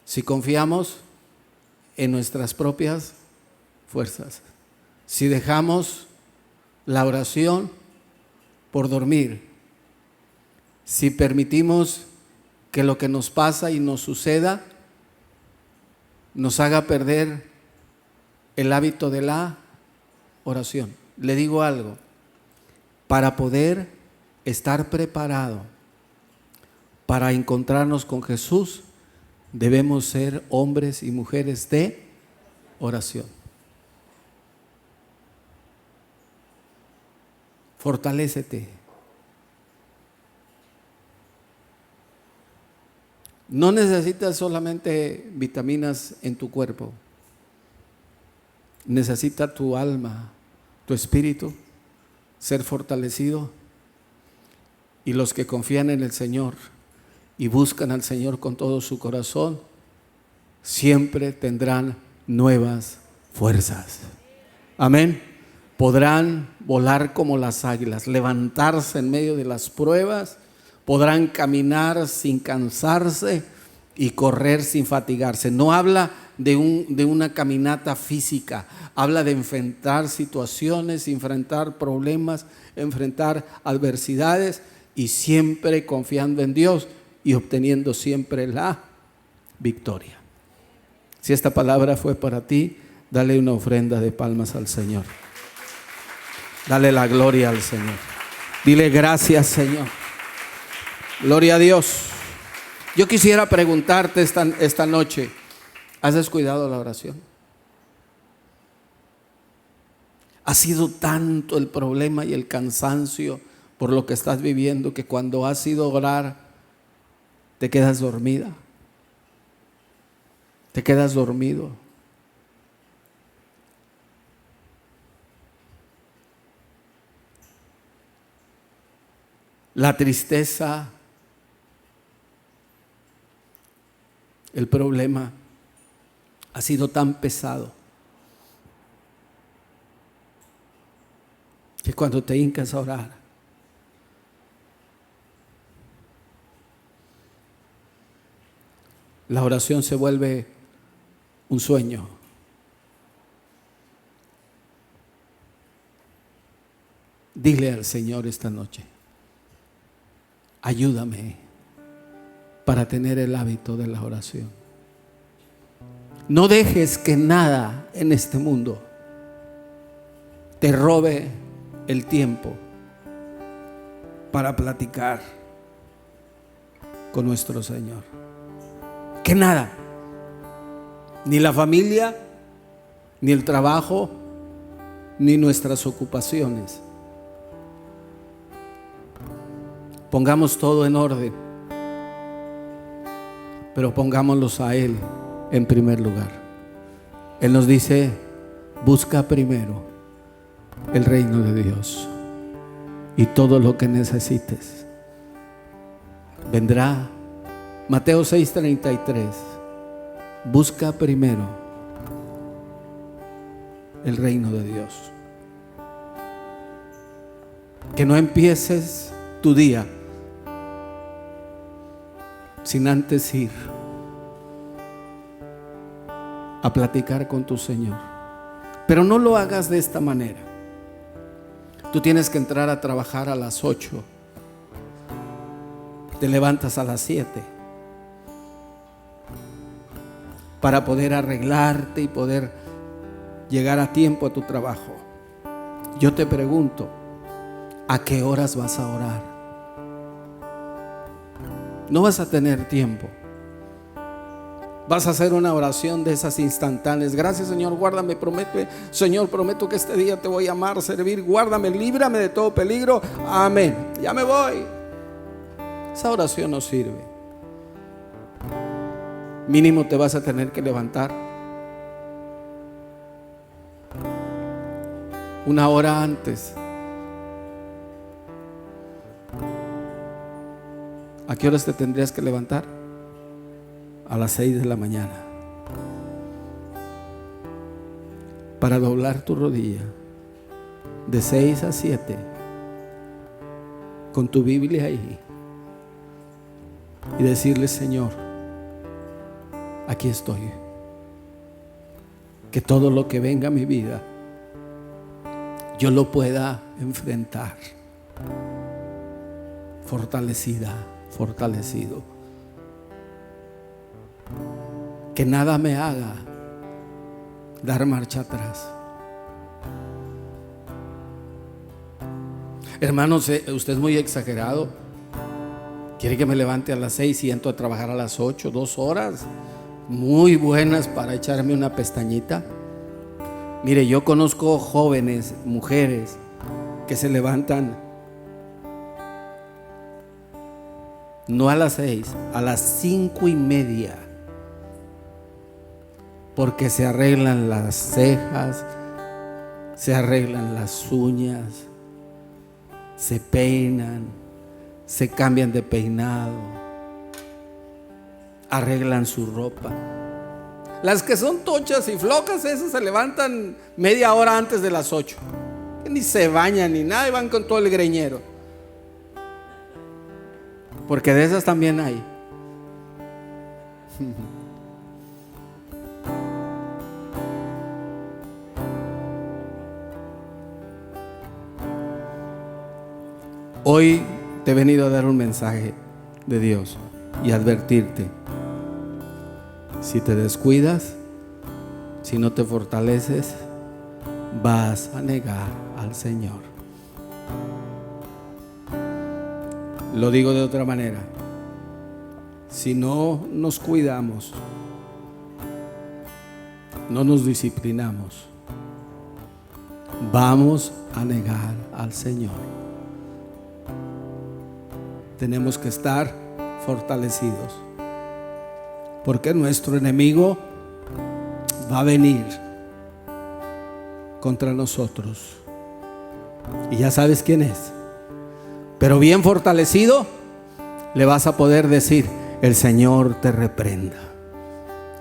si confiamos en nuestras propias fuerzas, si dejamos la oración por dormir, si permitimos que lo que nos pasa y nos suceda nos haga perder el hábito de la oración. Le digo algo: para poder estar preparado para encontrarnos con Jesús, debemos ser hombres y mujeres de oración. Fortalécete. No necesitas solamente vitaminas en tu cuerpo. Necesita tu alma, tu espíritu ser fortalecido. Y los que confían en el Señor y buscan al Señor con todo su corazón, siempre tendrán nuevas fuerzas. Amén. Podrán volar como las águilas, levantarse en medio de las pruebas, podrán caminar sin cansarse y correr sin fatigarse. No habla de una caminata física, habla de enfrentar situaciones, enfrentar problemas, enfrentar adversidades y siempre confiando en Dios y obteniendo siempre la victoria. Si esta palabra fue para ti, dale una ofrenda de palmas al Señor. Dale la gloria al Señor. Dile gracias, Señor. Gloria a Dios. Yo quisiera preguntarte esta noche, ¿has descuidado la oración? ¿Ha sido tanto el problema y el cansancio por lo que estás viviendo que cuando has ido a orar te quedas dormida? Te quedas dormido. La tristeza, el problema ha sido tan pesado que cuando te hincas a orar, la oración se vuelve un sueño. Dile al Señor esta noche: ayúdame para tener el hábito de la oración. No dejes que nada en este mundo te robe el tiempo para platicar con nuestro Señor. Que nada, ni la familia, ni el trabajo, ni nuestras ocupaciones. Pongamos todo en orden, pero pongámoslos a Él en primer lugar. Él nos dice: busca primero el reino de Dios y todo lo que necesites vendrá. Mateo 6:33. Busca primero el reino de Dios. Que no empieces tu día sin antes ir a platicar con tu Señor. Pero no lo hagas de esta manera. Tú tienes que entrar a trabajar a las 8. Te levantas a las 7 para poder arreglarte y poder llegar a tiempo a tu trabajo. Yo te pregunto, ¿a qué horas vas a orar? No vas a tener tiempo. Vas a hacer una oración de esas instantáneas. Gracias, Señor, guárdame, Señor, prometo que este día te voy a amar, servir, guárdame, líbrame de todo peligro. Amén. Ya me voy. Esa oración no sirve. Mínimo te vas a tener que levantar una hora antes. ¿A qué horas te tendrías que levantar? A las 6 de la mañana. Para doblar tu rodilla de 6 a 7 con tu Biblia ahí y decirle: Señor, aquí estoy. Que todo lo que venga a mi vida yo lo pueda enfrentar fortalecido. Que nada me haga dar marcha atrás. Hermanos, usted es muy exagerado. ¿Quiere que me levante a las 6 y entro a trabajar a las 8? 2 horas muy buenas para echarme una pestañita. Mire, yo conozco jóvenes, mujeres que se levantan No a las 6, a las 5:30. Porque se arreglan las cejas, se arreglan las uñas, se peinan, se cambian de peinado, arreglan su ropa. Las que son tochas y flocas, esas se levantan media hora antes de las 8. Ni se bañan ni nada y van con todo el greñero. Porque de esas también hay. Hoy te he venido a dar un mensaje de Dios y advertirte: si te descuidas, si no te fortaleces, vas a negar al Señor. Lo digo de otra manera: si no nos cuidamos, no nos disciplinamos, vamos a negar al Señor. Tenemos que estar fortalecidos, porque nuestro enemigo va a venir contra nosotros, y ya sabes quién es. Pero bien fortalecido le vas a poder decir: el Señor te reprenda,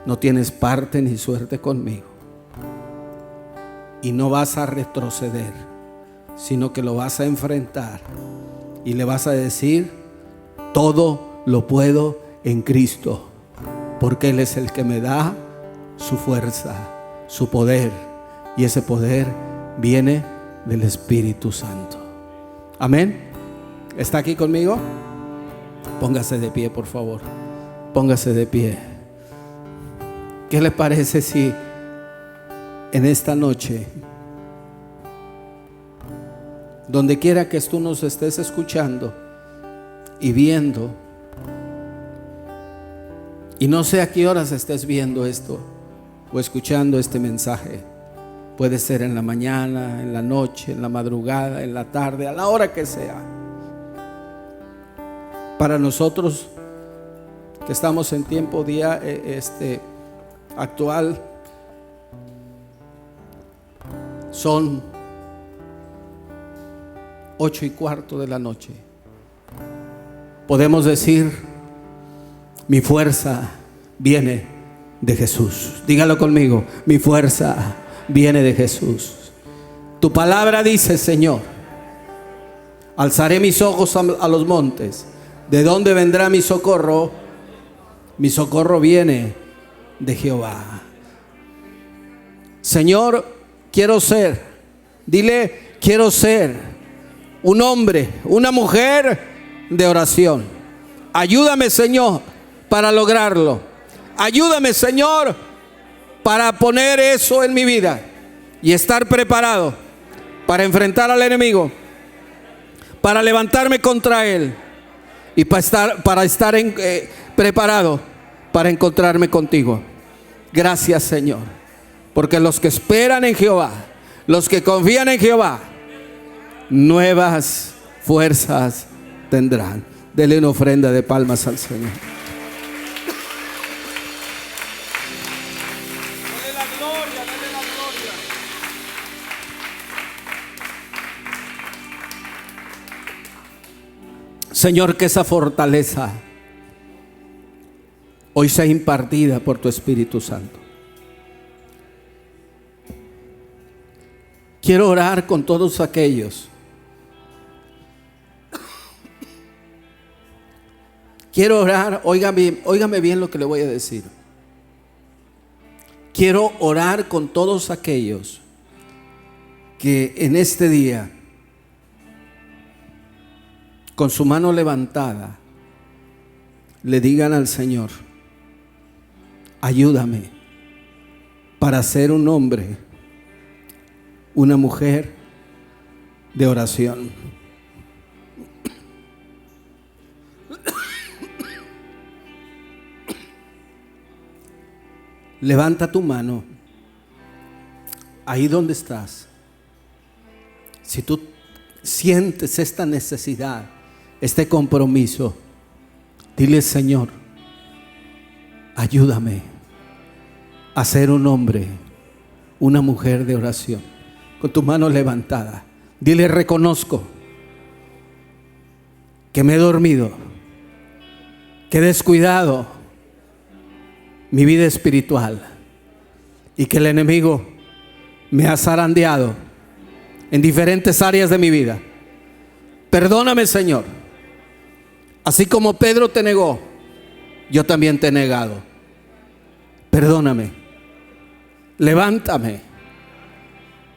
no tienes parte ni suerte conmigo. Y no vas a retroceder, sino que lo vas a enfrentar y le vas a decir: todo lo puedo en Cristo, porque Él es el que me da su fuerza, su poder, y ese poder viene del Espíritu Santo. Amén. ¿Está aquí conmigo? Póngase de pie, por favor. Póngase de pie. ¿Qué le parece si en esta noche, donde quiera que tú nos estés escuchando y viendo, y no sé a qué horas estés viendo esto o escuchando este mensaje, puede ser en la mañana, en la noche, en la madrugada, en la tarde, a la hora que sea, para nosotros que estamos en tiempo día actual, son 8:15 de la noche. Podemos decir: mi fuerza viene de Jesús. Dígalo conmigo: mi fuerza viene de Jesús. Tu palabra dice: Señor, alzaré mis ojos a los montes. ¿De dónde vendrá mi socorro? Mi socorro viene de Jehová. Señor, quiero ser, dile: quiero ser un hombre, una mujer de oración. Ayúdame, Señor, para lograrlo. Ayúdame, Señor, para poner eso en mi vida y estar preparado para enfrentar al enemigo, para levantarme contra él y para estar preparado para encontrarme contigo. Gracias, Señor, porque los que esperan en Jehová, los que confían en Jehová, nuevas fuerzas tendrán. Dele una ofrenda de palmas al Señor. Dale la gloria, dale la gloria. Señor, que esa fortaleza hoy sea impartida por tu Espíritu Santo. Quiero orar con todos aquellos. Quiero orar, óigame bien lo que le voy a decir. Quiero orar con todos aquellos que en este día, con su mano levantada, le digan al Señor: ayúdame para ser un hombre, una mujer de oración. Levanta tu mano ahí donde estás. Si tú sientes esta necesidad, este compromiso, Dile: Señor, ayúdame a ser un hombre, una mujer de oración. Con tu mano levantada, dile: reconozco que me he dormido, que he descuidado mi vida espiritual y que el enemigo me ha zarandeado en diferentes áreas de mi vida. Perdóname, Señor. Así como Pedro te negó, yo también te he negado. Perdóname. Levántame.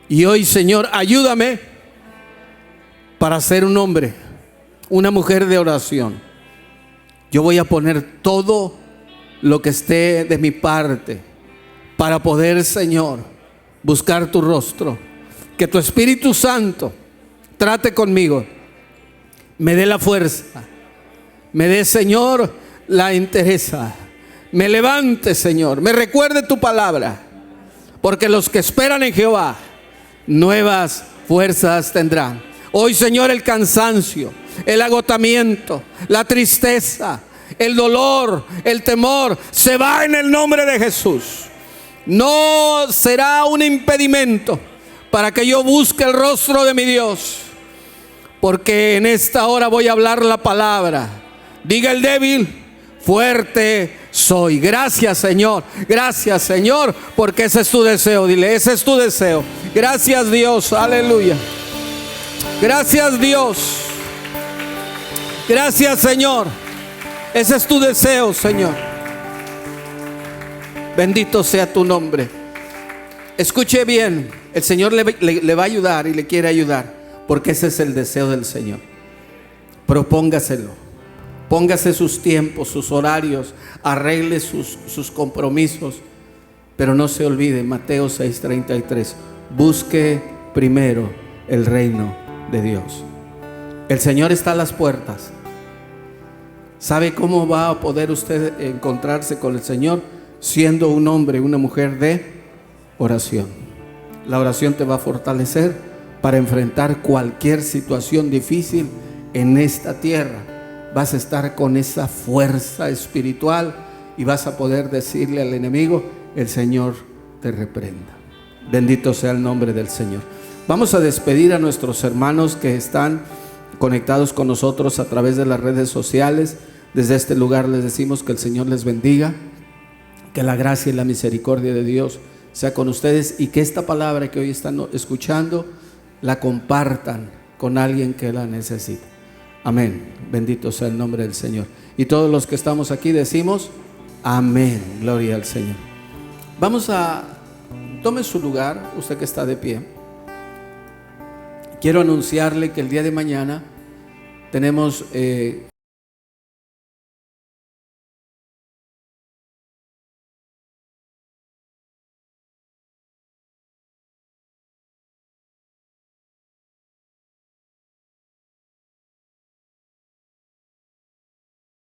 Y hoy, Señor, ayúdame para ser un hombre, una mujer de oración. Yo voy a poner todo lo que esté de mi parte para poder, Señor, buscar tu rostro. Que tu Espíritu Santo trate conmigo, me dé la fuerza, me dé, Señor, la entereza, me levante, Señor, me recuerde tu palabra, porque los que esperan en Jehová nuevas fuerzas tendrán. Hoy, Señor, el cansancio, el agotamiento, la tristeza, el dolor, el temor se va en el nombre de Jesús. No será un impedimento para que yo busque el rostro de mi Dios, porque en esta hora voy a hablar la palabra. Diga el débil: fuerte soy. Gracias, Señor. Gracias, Señor, porque ese es tu deseo. Dile: ese es tu deseo. Gracias, Dios. Aleluya. Gracias, Dios. Gracias, Señor. Ese es tu deseo, Señor. Bendito sea tu nombre. Escuche bien. El Señor le va a ayudar y le quiere ayudar, porque ese es el deseo del Señor. Propóngaselo. Póngase sus tiempos, sus horarios, arregle sus compromisos. Pero no se olvide, Mateo 6:33, busque primero el reino de Dios. El Señor está a las puertas. ¿Sabe cómo va a poder usted encontrarse con el Señor? Siendo un hombre, una mujer de oración. La oración te va a fortalecer para enfrentar cualquier situación difícil en esta tierra. Vas a estar con esa fuerza espiritual y vas a poder decirle al enemigo: el Señor te reprenda. Bendito sea el nombre del Señor. Vamos a despedir a nuestros hermanos que están conectados con nosotros a través de las redes sociales. Desde este lugar les decimos que el Señor les bendiga, que la gracia y la misericordia de Dios sea con ustedes, y que esta palabra que hoy están escuchando la compartan con alguien que la necesita. Amén. Bendito sea el nombre del Señor. Y todos los que estamos aquí decimos amén. Gloria al Señor. Tome su lugar, usted que está de pie. Quiero anunciarle que el día de mañana tenemos